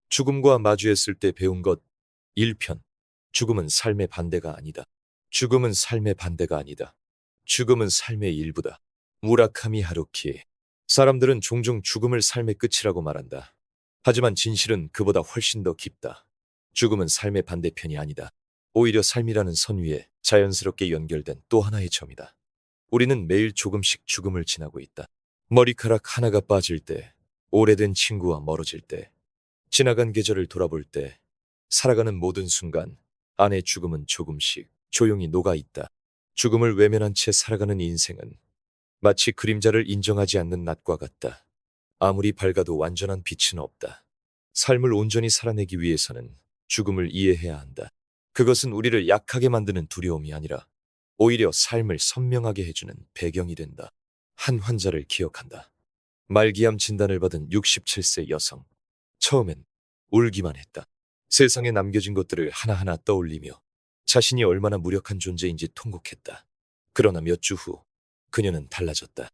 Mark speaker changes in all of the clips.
Speaker 1: 죽음과 마주했을 때 배운 것 1편. 죽음은 삶의 반대가 아니다. 죽음은 삶의 반대가 아니다. 죽음은 삶의 일부다. 무라카미 하루키. 사람들은 종종 죽음을 삶의 끝이라고 말한다. 하지만 진실은 그보다 훨씬 더 깊다. 죽음은 삶의 반대편이 아니다. 오히려 삶이라는 선 위에 자연스럽게 연결된 또 하나의 점이다. 우리는 매일 조금씩 죽음을 지나고 있다. 머리카락 하나가 빠질 때, 오래된 친구와 멀어질 때, 지나간 계절을 돌아볼 때, 살아가는 모든 순간, 안의 죽음은 조금씩 조용히 녹아 있다. 죽음을 외면한 채 살아가는 인생은 마치 그림자를 인정하지 않는 낮과 같다. 아무리 밝아도 완전한 빛은 없다. 삶을 온전히 살아내기 위해서는 죽음을 이해해야 한다. 그것은 우리를 약하게 만드는 두려움이 아니라 오히려 삶을 선명하게 해주는 배경이 된다. 한 환자를 기억한다. 말기암 진단을 받은 67세 여성. 처음엔 울기만 했다. 세상에 남겨진 것들을 하나하나 떠올리며 자신이 얼마나 무력한 존재인지 통곡했다. 그러나 몇 주 후 그녀는 달라졌다.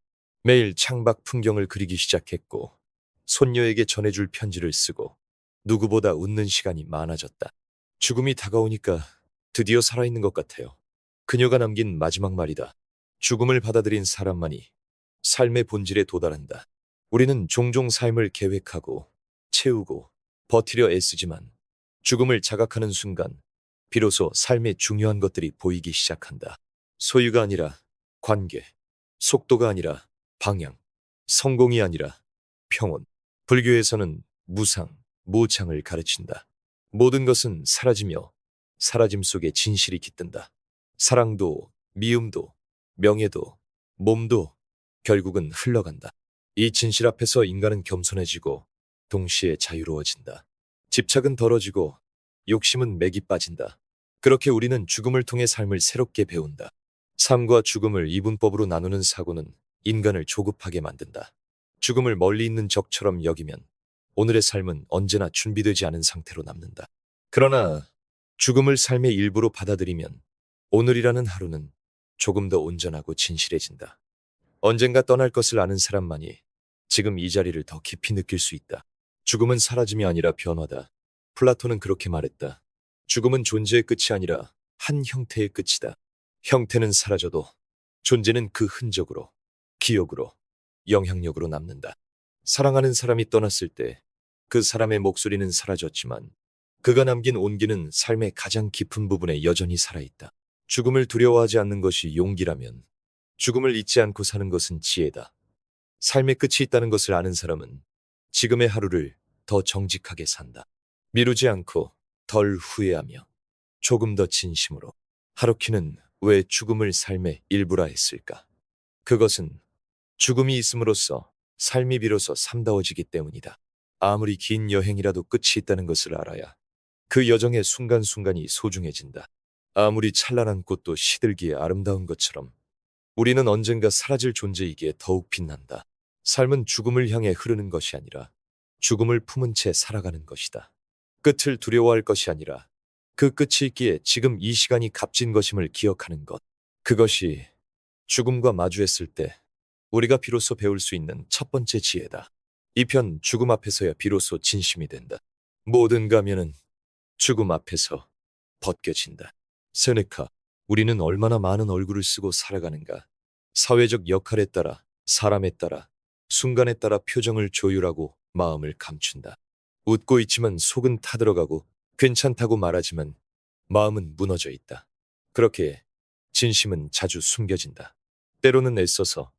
Speaker 1: 매일 창밖 풍경을 그리기 시작했고 손녀에게 전해줄 편지를 쓰고 누구보다 웃는 시간이 많아졌다. 죽음이 다가오니까 드디어 살아있는 것 같아요. 그녀가 남긴 마지막 말이다. 죽음을 받아들인 사람만이 삶의 본질에 도달한다. 우리는 종종 삶을 계획하고 채우고 버티려 애쓰지만 죽음을 자각하는 순간 비로소 삶의 중요한 것들이 보이기 시작한다. 소유가 아니라 관계, 속도가 아니라 방향, 성공이 아니라 평온. 불교에서는 무상, 무창을 가르친다. 모든 것은 사라지며 사라짐 속에 진실이 깃든다. 사랑도, 미움도, 명예도, 몸도 결국은 흘러간다. 이 진실 앞에서 인간은 겸손해지고 동시에 자유로워진다. 집착은 덜어지고 욕심은 맥이 빠진다. 그렇게 우리는 죽음을 통해 삶을 새롭게 배운다. 삶과 죽음을 이분법으로 나누는 사고는 인간을 조급하게 만든다. 죽음을 멀리 있는 적처럼 여기면 오늘의 삶은 언제나 준비되지 않은 상태로 남는다. 그러나 죽음을 삶의 일부로 받아들이면 오늘이라는 하루는 조금 더 온전하고 진실해진다. 언젠가 떠날 것을 아는 사람만이 지금 이 자리를 더 깊이 느낄 수 있다. 죽음은 사라짐이 아니라 변화다. 플라톤은 그렇게 말했다. 죽음은 존재의 끝이 아니라 한 형태의 끝이다. 형태는 사라져도 존재는 그 흔적으로, 기억으로, 영향력으로 남는다. 사랑하는 사람이 떠났을 때 그 사람의 목소리는 사라졌지만 그가 남긴 온기는 삶의 가장 깊은 부분에 여전히 살아있다. 죽음을 두려워하지 않는 것이 용기라면 죽음을 잊지 않고 사는 것은 지혜다. 삶의 끝이 있다는 것을 아는 사람은 지금의 하루를 더 정직하게 산다. 미루지 않고 덜 후회하며 조금 더 진심으로. 하루키는 왜 죽음을 삶의 일부라 했을까? 그것은 죽음이 있음으로써 삶이 비로소 삼다워지기 때문이다. 아무리 긴 여행이라도 끝이 있다는 것을 알아야 그 여정의 순간순간이 소중해진다. 아무리 찬란한 꽃도 시들기에 아름다운 것처럼 우리는 언젠가 사라질 존재이기에 더욱 빛난다. 삶은 죽음을 향해 흐르는 것이 아니라 죽음을 품은 채 살아가는 것이다. 끝을 두려워할 것이 아니라 그 끝이 있기에 지금 이 시간이 값진 것임을 기억하는 것. 그것이 죽음과 마주했을 때 우리가 비로소 배울 수 있는 첫 번째 지혜다. 이 편 죽음 앞에서야 비로소 진심이 된다. 모든 가면은 죽음 앞에서 벗겨진다. 세네카. 우리는 얼마나 많은 얼굴을 쓰고 살아가는가. 사회적 역할에 따라, 사람에 따라, 순간에 따라 표정을 조율하고 마음을 감춘다. 웃고 있지만 속은 타들어가고 괜찮다고 말하지만 마음은 무너져 있다. 그렇게 진심은 자주 숨겨진다. 때로는 애써서,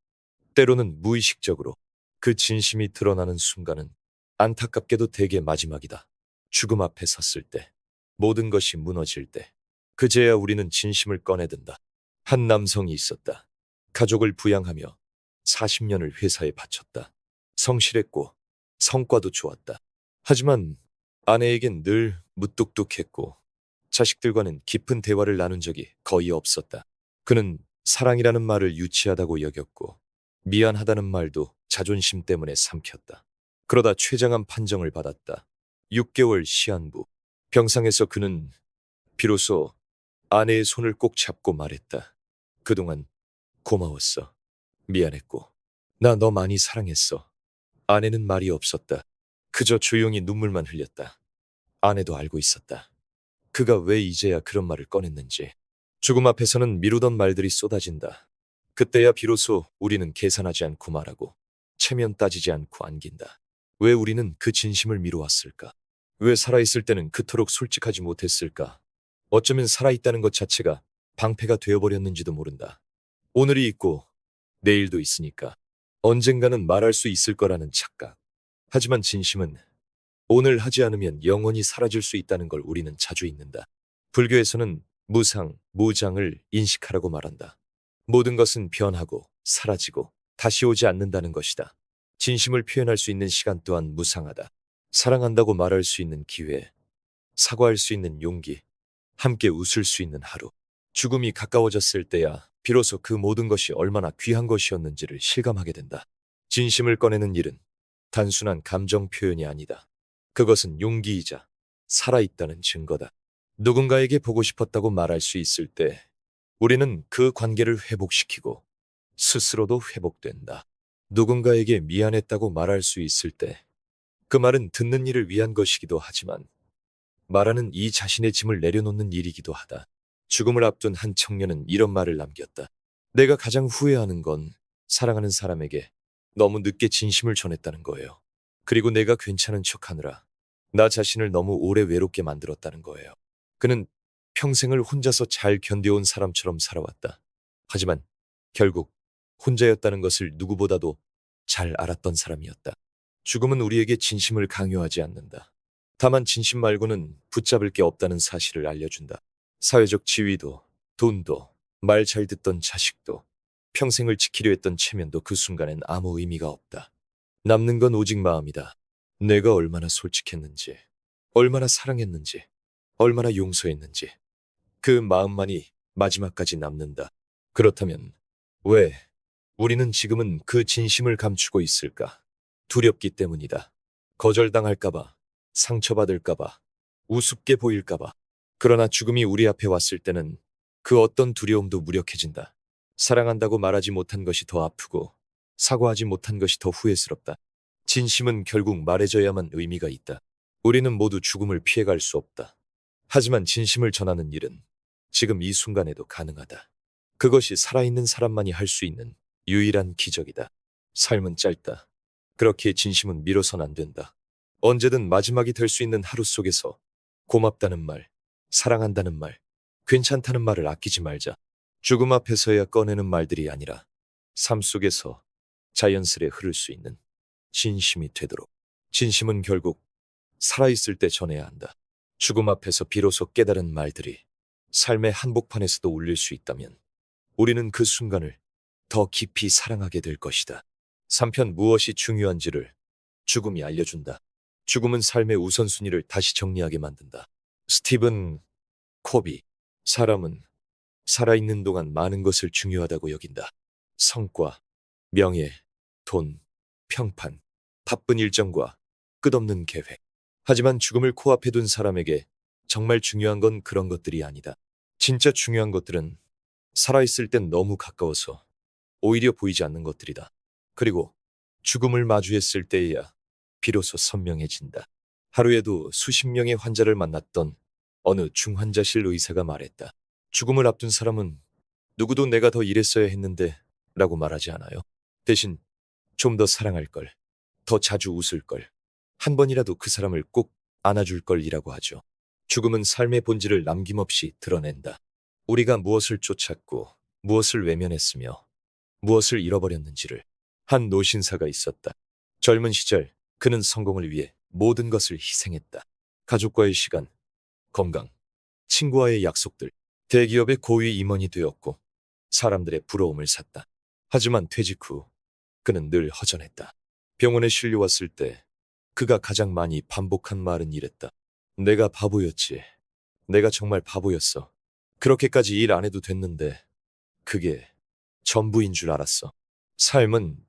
Speaker 1: 때로는 무의식적으로. 그 진심이 드러나는 순간은 안타깝게도 대개 마지막이다. 죽음 앞에 섰을 때, 모든 것이 무너질 때, 그제야 우리는 진심을 꺼내든다. 한 남성이 있었다. 가족을 부양하며 40년을 회사에 바쳤다. 성실했고 성과도 좋았다. 하지만 아내에겐 늘 무뚝뚝했고 자식들과는 깊은 대화를 나눈 적이 거의 없었다. 그는 사랑이라는 말을 유치하다고 여겼고 미안하다는 말도 자존심 때문에 삼켰다. 그러다 최장한 판정을 받았다. 6개월 시한부. 병상에서 그는 비로소 아내의 손을 꼭 잡고 말했다. 그동안 고마웠어. 미안했고. 나 너 많이 사랑했어. 아내는 말이 없었다. 그저 조용히 눈물만 흘렸다. 아내도 알고 있었다. 그가 왜 이제야 그런 말을 꺼냈는지. 죽음 앞에서는 미루던 말들이 쏟아진다. 그때야 비로소 우리는 계산하지 않고 말하고 체면 따지지 않고 안긴다. 왜 우리는 그 진심을 미루었을까? 왜 살아있을 때는 그토록 솔직하지 못했을까? 어쩌면 살아있다는 것 자체가 방패가 되어버렸는지도 모른다. 오늘이 있고 내일도 있으니까 언젠가는 말할 수 있을 거라는 착각. 하지만 진심은 오늘 하지 않으면 영원히 사라질 수 있다는 걸 우리는 자주 잊는다. 불교에서는 무상, 무장을 인식하라고 말한다. 모든 것은 변하고 사라지고 다시 오지 않는다는 것이다. 진심을 표현할 수 있는 시간 또한 무상하다. 사랑한다고 말할 수 있는 기회, 사과할 수 있는 용기, 함께 웃을 수 있는 하루. 죽음이 가까워졌을 때야 비로소 그 모든 것이 얼마나 귀한 것이었는지를 실감하게 된다. 진심을 꺼내는 일은 단순한 감정 표현이 아니다. 그것은 용기이자 살아있다는 증거다. 누군가에게 보고 싶었다고 말할 수 있을 때 우리는 그 관계를 회복시키고 스스로도 회복된다. 누군가에게 미안했다고 말할 수 있을 때 그 말은 듣는 이를 위한 것이기도 하지만 말하는 이 자신의 짐을 내려놓는 일이기도 하다. 죽음을 앞둔 한 청년은 이런 말을 남겼다. 내가 가장 후회하는 건 사랑하는 사람에게 너무 늦게 진심을 전했다는 거예요. 그리고 내가 괜찮은 척하느라 나 자신을 너무 오래 외롭게 만들었다는 거예요. 그는 평생을 혼자서 잘 견뎌온 사람처럼 살아왔다. 하지만 결국 혼자였다는 것을 누구보다도 잘 알았던 사람이었다. 죽음은 우리에게 진심을 강요하지 않는다. 다만 진심 말고는 붙잡을 게 없다는 사실을 알려준다. 사회적 지위도, 돈도, 말 잘 듣던 자식도, 평생을 지키려 했던 체면도 그 순간엔 아무 의미가 없다. 남는 건 오직 마음이다. 내가 얼마나 솔직했는지, 얼마나 사랑했는지, 얼마나 용서했는지, 그 마음만이 마지막까지 남는다. 그렇다면 왜 우리는 지금은 그 진심을 감추고 있을까? 두렵기 때문이다. 거절당할까봐, 상처받을까봐, 우습게 보일까봐. 그러나 죽음이 우리 앞에 왔을 때는 그 어떤 두려움도 무력해진다. 사랑한다고 말하지 못한 것이 더 아프고 사과하지 못한 것이 더 후회스럽다. 진심은 결국 말해져야만 의미가 있다. 우리는 모두 죽음을 피해갈 수 없다. 하지만 진심을 전하는 일은 지금 이 순간에도 가능하다. 그것이 살아있는 사람만이 할 수 있는 유일한 기적이다. 삶은 짧다. 그렇게 진심은 미뤄선 안 된다. 언제든 마지막이 될 수 있는 하루 속에서 고맙다는 말, 사랑한다는 말, 괜찮다는 말을 아끼지 말자. 죽음 앞에서야 꺼내는 말들이 아니라 삶 속에서 자연스레 흐를 수 있는 진심이 되도록. 진심은 결국 살아있을 때 전해야 한다. 죽음 앞에서 비로소 깨달은 말들이 삶의 한복판에서도 울릴 수 있다면 우리는 그 순간을 더 깊이 사랑하게 될 것이다. 3편 무엇이 중요한지를 죽음이 알려준다. 죽음은 삶의 우선순위를 다시 정리하게 만든다. 스티븐 코비. 사람은 살아있는 동안 많은 것을 중요하다고 여긴다. 성과, 명예, 돈, 평판, 바쁜 일정과 끝없는 계획. 하지만 죽음을 코앞에 둔 사람에게 정말 중요한 건 그런 것들이 아니다. 진짜 중요한 것들은 살아있을 땐 너무 가까워서 오히려 보이지 않는 것들이다. 그리고 죽음을 마주했을 때에야 비로소 선명해진다. 하루에도 수십 명의 환자를 만났던 어느 중환자실 의사가 말했다. 죽음을 앞둔 사람은 누구도 내가 더 일했어야 했는데 라고 말하지 않아요. 대신 좀 더 사랑할 걸, 더 자주 웃을 걸, 한 번이라도 그 사람을 꼭 안아줄 걸이라고 하죠. 죽음은 삶의 본질을 남김없이 드러낸다. 우리가 무엇을 쫓았고 무엇을 외면했으며 무엇을 잃어버렸는지를. 한 노신사가 있었다. 젊은 시절 그는 성공을 위해 모든 것을 희생했다. 가족과의 시간, 건강, 친구와의 약속들, 대기업의 고위 임원이 되었고 사람들의 부러움을 샀다. 하지만 퇴직 후 그는 늘 허전했다. 병원에 실려왔을 때 그가 가장 많이 반복한 말은 이랬다. 내가 바보였지. 내가 정말 바보였어. 그렇게까지 일 안 해도 됐는데 그게 전부인 줄 알았어. 삶은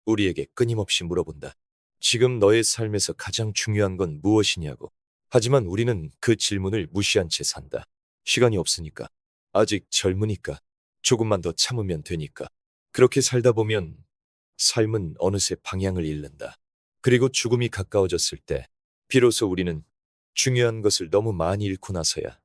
Speaker 1: 우리에게 끊임없이 물어본다. 지금 너의 삶에서 가장 중요한 건 무엇이냐고. 하지만 우리는 그 질문을 무시한 채 산다. 시간이 없으니까. 아직 젊으니까. 조금만 더 참으면 되니까. 그렇게 살다 보면 삶은 어느새 방향을 잃는다. 그리고 죽음이 가까워졌을 때 비로소 우리는 중요한 것을 너무 많이 잃고 나서야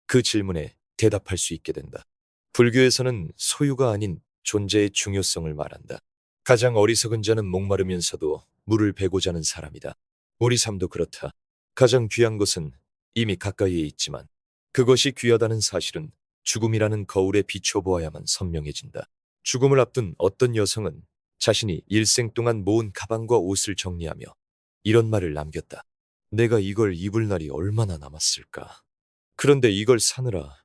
Speaker 1: 그 질문에 대답할 수 있게 된다. 불교에서는 소유가 아닌 존재의 중요성을 말한다. 가장 어리석은 자는 목마르면서도 물을 베고자 하는 사람이다. 우리 삶도 그렇다. 가장 귀한 것은 이미 가까이에 있지만 그것이 귀하다는 사실은 죽음이라는 거울에 비춰보아야만 선명해진다. 죽음을 앞둔 어떤 여성은 자신이 일생 동안 모은 가방과 옷을 정리하며 이런 말을 남겼다. 내가 이걸 입을 날이 얼마나 남았을까. 그런데 이걸 사느라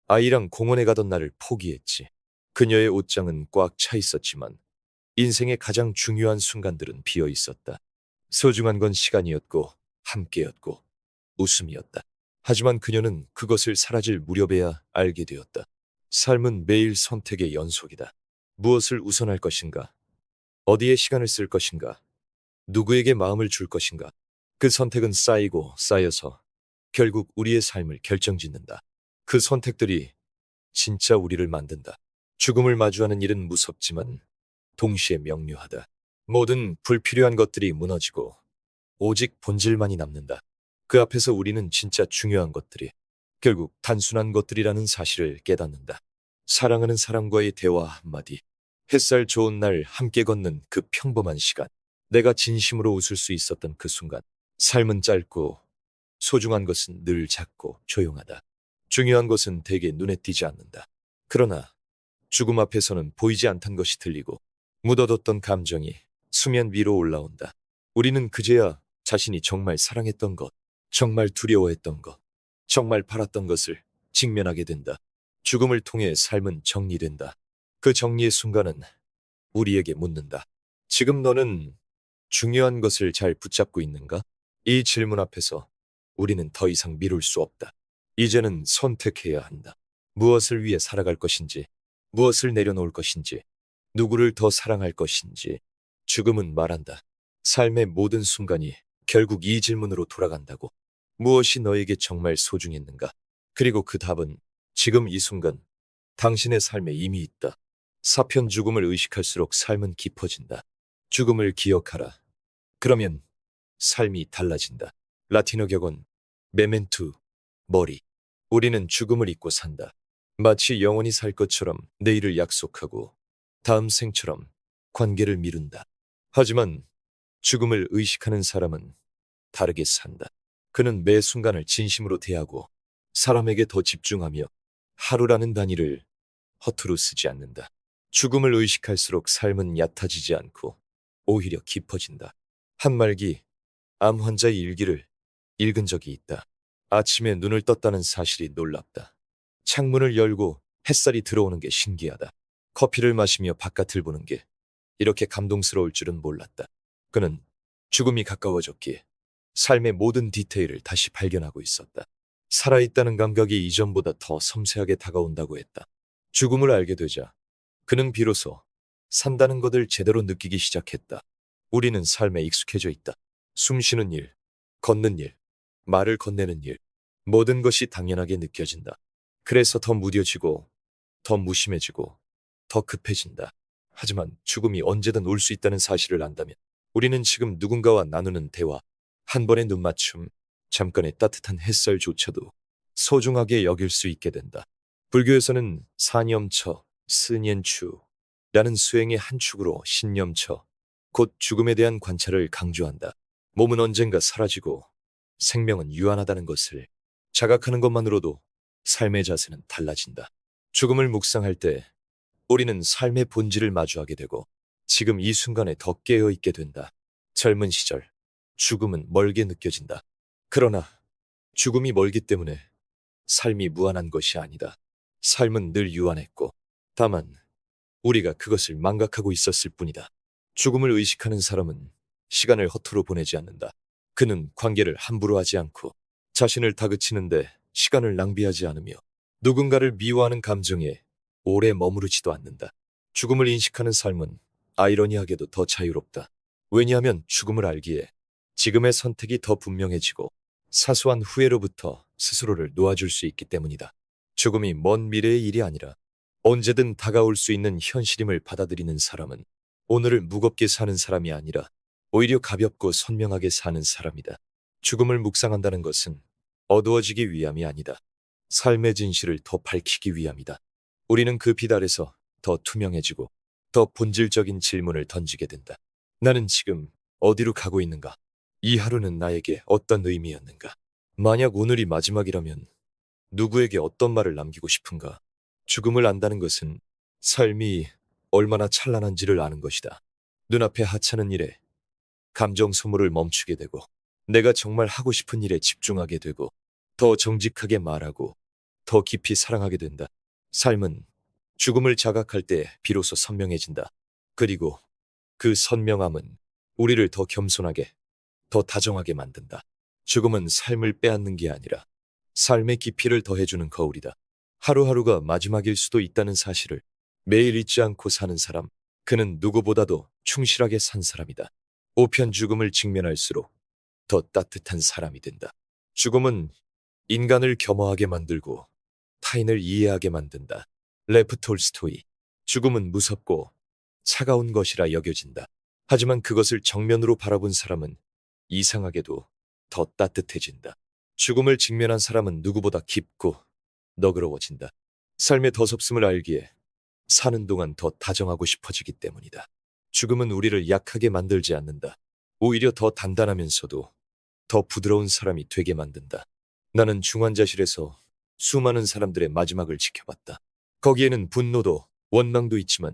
Speaker 1: 아이랑 공원에 가던 날을 포기했지. 그녀의 옷장은 꽉 차 있었지만 인생의 가장 중요한 순간들은 비어 있었다. 소중한 건 시간이었고 함께였고 웃음이었다. 하지만 그녀는 그것을 사라질 무렵에야 알게 되었다. 삶은 매일 선택의 연속이다. 무엇을 우선할 것인가? 어디에 시간을 쓸 것인가? 누구에게 마음을 줄 것인가? 그 선택은 쌓이고 쌓여서 결국 우리의 삶을 결정짓는다. 그 선택들이 진짜 우리를 만든다. 죽음을 마주하는 일은 무섭지만 동시에 명료하다. 모든 불필요한 것들이 무너지고 오직 본질만이 남는다. 그 앞에서 우리는 진짜 중요한 것들이 결국 단순한 것들이라는 사실을 깨닫는다. 사랑하는 사람과의 대화 한마디, 햇살 좋은 날 함께 걷는 그 평범한 시간, 내가 진심으로 웃을 수 있었던 그 순간. 삶은 짧고 소중한 것은 늘 작고 조용하다. 중요한 것은 대개 눈에 띄지 않는다. 그러나 죽음 앞에서는 보이지 않던 것이 들리고 묻어뒀던 감정이 수면 위로 올라온다. 우리는 그제야 자신이 정말 사랑했던 것, 정말 두려워했던 것, 정말 바랐던 것을 직면하게 된다. 죽음을 통해 삶은 정리된다. 그 정리의 순간은 우리에게 묻는다. 지금 너는 중요한 것을 잘 붙잡고 있는가? 이 질문 앞에서 우리는 더 이상 미룰 수 없다. 이제는 선택해야 한다. 무엇을 위해 살아갈 것인지, 무엇을 내려놓을 것인지, 누구를 더 사랑할 것인지. 죽음은 말한다. 삶의 모든 순간이 결국 이 질문으로 돌아간다고. 무엇이 너에게 정말 소중했는가? 그리고 그 답은 지금 이 순간 당신의 삶에 이미 있다. 사편 죽음을 의식할수록 삶은 깊어진다. 죽음을 기억하라. 그러면 삶이 달라진다. 라틴어 격언 메멘투 머리. 우리는 죽음을 잊고 산다. 마치 영원히 살 것처럼 내일을 약속하고 다음 생처럼 관계를 미룬다. 하지만 죽음을 의식하는 사람은 다르게 산다. 그는 매 순간을 진심으로 대하고 사람에게 더 집중하며 하루라는 단위를 허투루 쓰지 않는다. 죽음을 의식할수록 삶은 얕아지지 않고 오히려 깊어진다. 한말기 암 환자의 일기를 읽은 적이 있다. 아침에 눈을 떴다는 사실이 놀랍다. 창문을 열고 햇살이 들어오는 게 신기하다. 커피를 마시며 바깥을 보는 게 이렇게 감동스러울 줄은 몰랐다. 그는 죽음이 가까워졌기에 삶의 모든 디테일을 다시 발견하고 있었다. 살아있다는 감각이 이전보다 더 섬세하게 다가온다고 했다. 죽음을 알게 되자 그는 비로소 산다는 것을 제대로 느끼기 시작했다. 우리는 삶에 익숙해져 있다. 숨 쉬는 일, 걷는 일, 말을 건네는 일, 모든 것이 당연하게 느껴진다. 그래서 더 무뎌지고, 더 무심해지고, 더 급해진다. 하지만 죽음이 언제든 올 수 있다는 사실을 안다면 우리는 지금 누군가와 나누는 대화, 한 번의 눈맞춤, 잠깐의 따뜻한 햇살조차도 소중하게 여길 수 있게 된다. 불교에서는 사념처, 스년추라는 수행의 한 축으로 신념처, 곧 죽음에 대한 관찰을 강조한다. 몸은 언젠가 사라지고 생명은 유한하다는 것을 자각하는 것만으로도 삶의 자세는 달라진다. 죽음을 묵상할 때 우리는 삶의 본질을 마주하게 되고 지금 이 순간에 더 깨어 있게 된다. 젊은 시절, 죽음은 멀게 느껴진다. 그러나 죽음이 멀기 때문에 삶이 무한한 것이 아니다. 삶은 늘 유한했고 다만 우리가 그것을 망각하고 있었을 뿐이다. 죽음을 의식하는 사람은 시간을 허투루 보내지 않는다. 그는 관계를 함부로 하지 않고 자신을 다그치는데 시간을 낭비하지 않으며 누군가를 미워하는 감정에 오래 머무르지도 않는다. 죽음을 인식하는 삶은 아이러니하게도 더 자유롭다. 왜냐하면 죽음을 알기에 지금의 선택이 더 분명해지고 사소한 후회로부터 스스로를 놓아줄 수 있기 때문이다. 죽음이 먼 미래의 일이 아니라 언제든 다가올 수 있는 현실임을 받아들이는 사람은 오늘을 무겁게 사는 사람이 아니라 오히려 가볍고 선명하게 사는 사람이다. 죽음을 묵상한다는 것은 어두워지기 위함이 아니다. 삶의 진실을 더 밝히기 위함이다. 우리는 그 빛 아래서 더 투명해지고 더 본질적인 질문을 던지게 된다. 나는 지금 어디로 가고 있는가? 이 하루는 나에게 어떤 의미였는가? 만약 오늘이 마지막이라면 누구에게 어떤 말을 남기고 싶은가? 죽음을 안다는 것은 삶이 얼마나 찬란한지를 아는 것이다. 눈앞에 하찮은 일에 감정 소모를 멈추게 되고 내가 정말 하고 싶은 일에 집중하게 되고 더 정직하게 말하고 더 깊이 사랑하게 된다. 삶은 죽음을 자각할 때 비로소 선명해진다. 그리고 그 선명함은 우리를 더 겸손하게, 더 다정하게 만든다. 죽음은 삶을 빼앗는 게 아니라 삶의 깊이를 더해주는 거울이다. 하루하루가 마지막일 수도 있다는 사실을 매일 잊지 않고 사는 사람, 그는 누구보다도 충실하게 산 사람이다. 우편 죽음을 직면할수록 더 따뜻한 사람이 된다. 죽음은 인간을 겸허하게 만들고 타인을 이해하게 만든다. 레프 톨스토이. 죽음은 무섭고 차가운 것이라 여겨진다. 하지만 그것을 정면으로 바라본 사람은 이상하게도 더 따뜻해진다. 죽음을 직면한 사람은 누구보다 깊고 너그러워진다. 삶의 더섭음을 알기에 사는 동안 더 다정하고 싶어지기 때문이다. 죽음은 우리를 약하게 만들지 않는다. 오히려 더 단단하면서도 더 부드러운 사람이 되게 만든다. 나는 중환자실에서 수많은 사람들의 마지막을 지켜봤다. 거기에는 분노도 원망도 있지만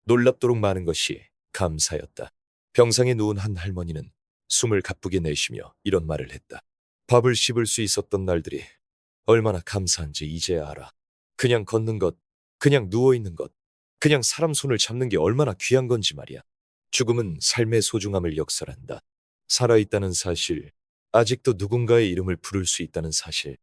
Speaker 1: 놀랍도록 많은 것이 감사였다. 병상에 누운 한 할머니는 숨을 가쁘게 내쉬며 이런 말을 했다. 밥을 씹을 수 있었던 날들이 얼마나 감사한지 이제야 알아. 그냥 걷는 것, 그냥 누워있는 것, 그냥 사람 손을 잡는 게 얼마나 귀한 건지 말이야. 죽음은 삶의 소중함을 역설한다. 살아있다는 사실, 아직도 누군가의 이름을 부를 수 있다는 사실,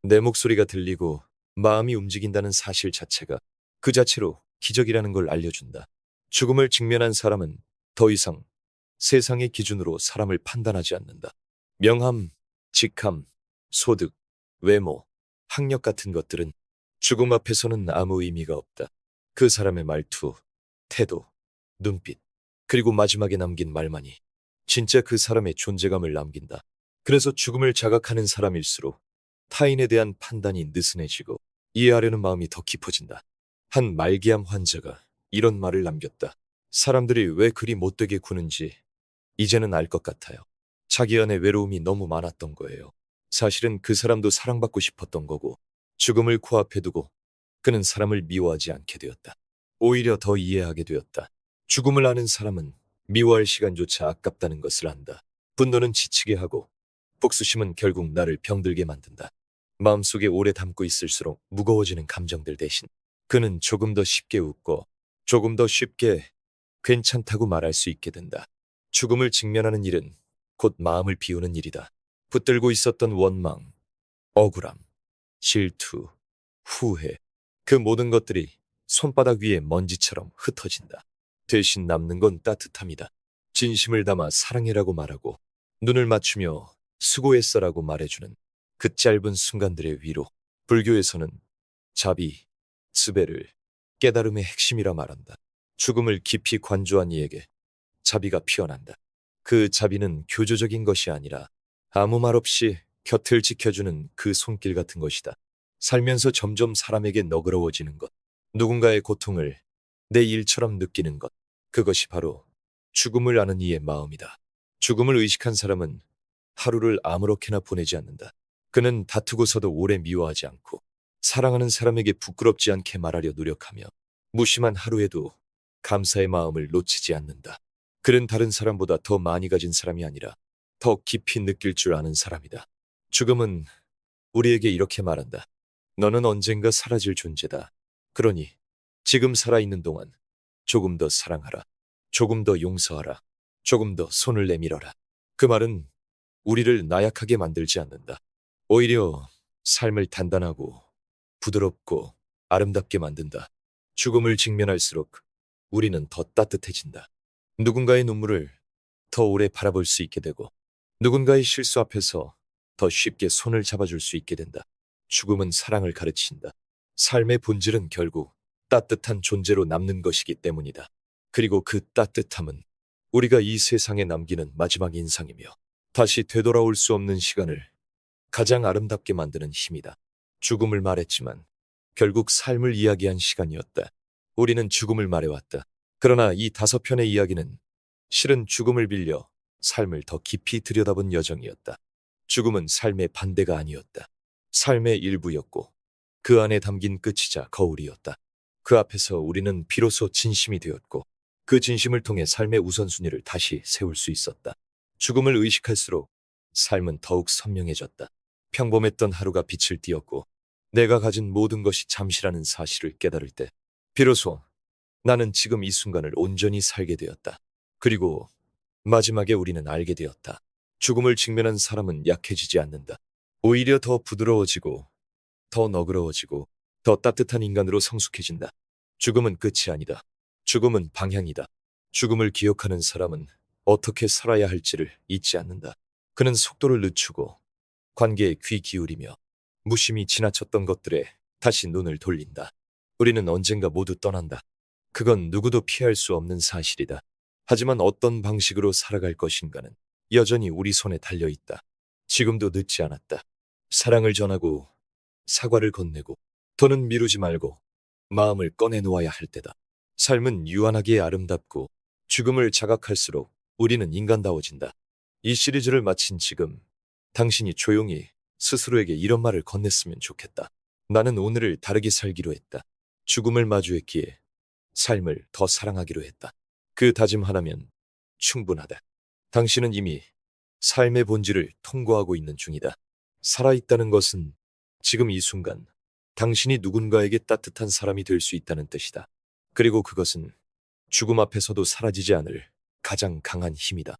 Speaker 1: 내 목소리가 들리고 마음이 움직인다는 사실 자체가 그 자체로 기적이라는 걸 알려준다. 죽음을 직면한 사람은 더 이상 세상의 기준으로 사람을 판단하지 않는다. 명함, 직함, 소득, 외모, 학력 같은 것들은 죽음 앞에서는 아무 의미가 없다. 그 사람의 말투, 태도, 눈빛, 그리고 마지막에 남긴 말만이 진짜 그 사람의 존재감을 남긴다. 그래서 죽음을 자각하는 사람일수록 타인에 대한 판단이 느슨해지고 이해하려는 마음이 더 깊어진다. 한 말기암 환자가 이런 말을 남겼다. 사람들이 왜 그리 못되게 구는지 이제는 알 것 같아요. 자기 안에 외로움이 너무 많았던 거예요. 사실은 그 사람도 사랑받고 싶었던 거고 죽음을 코앞에 두고 그는 사람을 미워하지 않게 되었다. 오히려 더 이해하게 되었다. 죽음을 아는 사람은 미워할 시간조차 아깝다는 것을 안다. 분노는 지치게 하고 복수심은 결국 나를 병들게 만든다. 마음속에 오래 담고 있을수록 무거워지는 감정들 대신 그는 조금 더 쉽게 웃고 조금 더 쉽게 괜찮다고 말할 수 있게 된다. 죽음을 직면하는 일은 곧 마음을 비우는 일이다. 붙들고 있었던 원망, 억울함, 질투, 후회, 그 모든 것들이 손바닥 위에 먼지처럼 흩어진다. 대신 남는 건 따뜻함이다. 진심을 담아 사랑해라고 말하고 눈을 맞추며 수고했어라고 말해주는 그 짧은 순간들의 위로. 불교에서는 자비, 스베를 깨달음의 핵심이라 말한다. 죽음을 깊이 관조한 이에게 자비가 피어난다. 그 자비는 교조적인 것이 아니라 아무 말 없이 곁을 지켜주는 그 손길 같은 것이다. 살면서 점점 사람에게 너그러워지는 것, 누군가의 고통을 내 일처럼 느끼는 것, 그것이 바로 죽음을 아는 이의 마음이다. 죽음을 의식한 사람은 하루를 아무렇게나 보내지 않는다. 그는 다투고서도 오래 미워하지 않고 사랑하는 사람에게 부끄럽지 않게 말하려 노력하며 무심한 하루에도 감사의 마음을 놓치지 않는다. 그는 다른 사람보다 더 많이 가진 사람이 아니라 더 깊이 느낄 줄 아는 사람이다. 죽음은 우리에게 이렇게 말한다. 너는 언젠가 사라질 존재다. 그러니 지금 살아있는 동안 조금 더 사랑하라. 조금 더 용서하라. 조금 더 손을 내밀어라. 그 말은 우리를 나약하게 만들지 않는다. 오히려 삶을 단단하고 부드럽고 아름답게 만든다. 죽음을 직면할수록 우리는 더 따뜻해진다. 누군가의 눈물을 더 오래 바라볼 수 있게 되고 누군가의 실수 앞에서 더 쉽게 손을 잡아줄 수 있게 된다. 죽음은 사랑을 가르친다. 삶의 본질은 결국 따뜻한 존재로 남는 것이기 때문이다. 그리고 그 따뜻함은 우리가 이 세상에 남기는 마지막 인상이며 다시 되돌아올 수 없는 시간을 가장 아름답게 만드는 힘이다. 죽음을 말했지만 결국 삶을 이야기한 시간이었다. 우리는 죽음을 말해왔다. 그러나 이 5편의 이야기는 실은 죽음을 빌려 삶을 더 깊이 들여다본 여정이었다. 죽음은 삶의 반대가 아니었다. 삶의 일부였고 그 안에 담긴 끝이자 거울이었다. 그 앞에서 우리는 비로소 진심이 되었고 그 진심을 통해 삶의 우선순위를 다시 세울 수 있었다. 죽음을 의식할수록 삶은 더욱 선명해졌다. 평범했던 하루가 빛을 띠었고 내가 가진 모든 것이 잠시라는 사실을 깨달을 때 비로소 나는 지금 이 순간을 온전히 살게 되었다. 그리고 마지막에 우리는 알게 되었다. 죽음을 직면한 사람은 약해지지 않는다. 오히려 더 부드러워지고 더 너그러워지고 더 따뜻한 인간으로 성숙해진다. 죽음은 끝이 아니다. 죽음은 방향이다. 죽음을 기억하는 사람은 어떻게 살아야 할지를 잊지 않는다. 그는 속도를 늦추고 관계에 귀 기울이며 무심히 지나쳤던 것들에 다시 눈을 돌린다. 우리는 언젠가 모두 떠난다. 그건 누구도 피할 수 없는 사실이다. 하지만 어떤 방식으로 살아갈 것인가는 여전히 우리 손에 달려있다. 지금도 늦지 않았다. 사랑을 전하고 사과를 건네고 더는 미루지 말고 마음을 꺼내놓아야 할 때다. 삶은 유한하기에 아름답고 죽음을 자각할수록 우리는 인간다워진다. 이 시리즈를 마친 지금 당신이 조용히 스스로에게 이런 말을 건넸으면 좋겠다. 나는 오늘을 다르게 살기로 했다. 죽음을 마주했기에 삶을 더 사랑하기로 했다. 그 다짐 하나면 충분하다. 당신은 이미 삶의 본질을 통과하고 있는 중이다. 살아있다는 것은 지금 이 순간 당신이 누군가에게 따뜻한 사람이 될 수 있다는 뜻이다. 그리고 그것은 죽음 앞에서도 사라지지 않을 가장 강한 힘이다.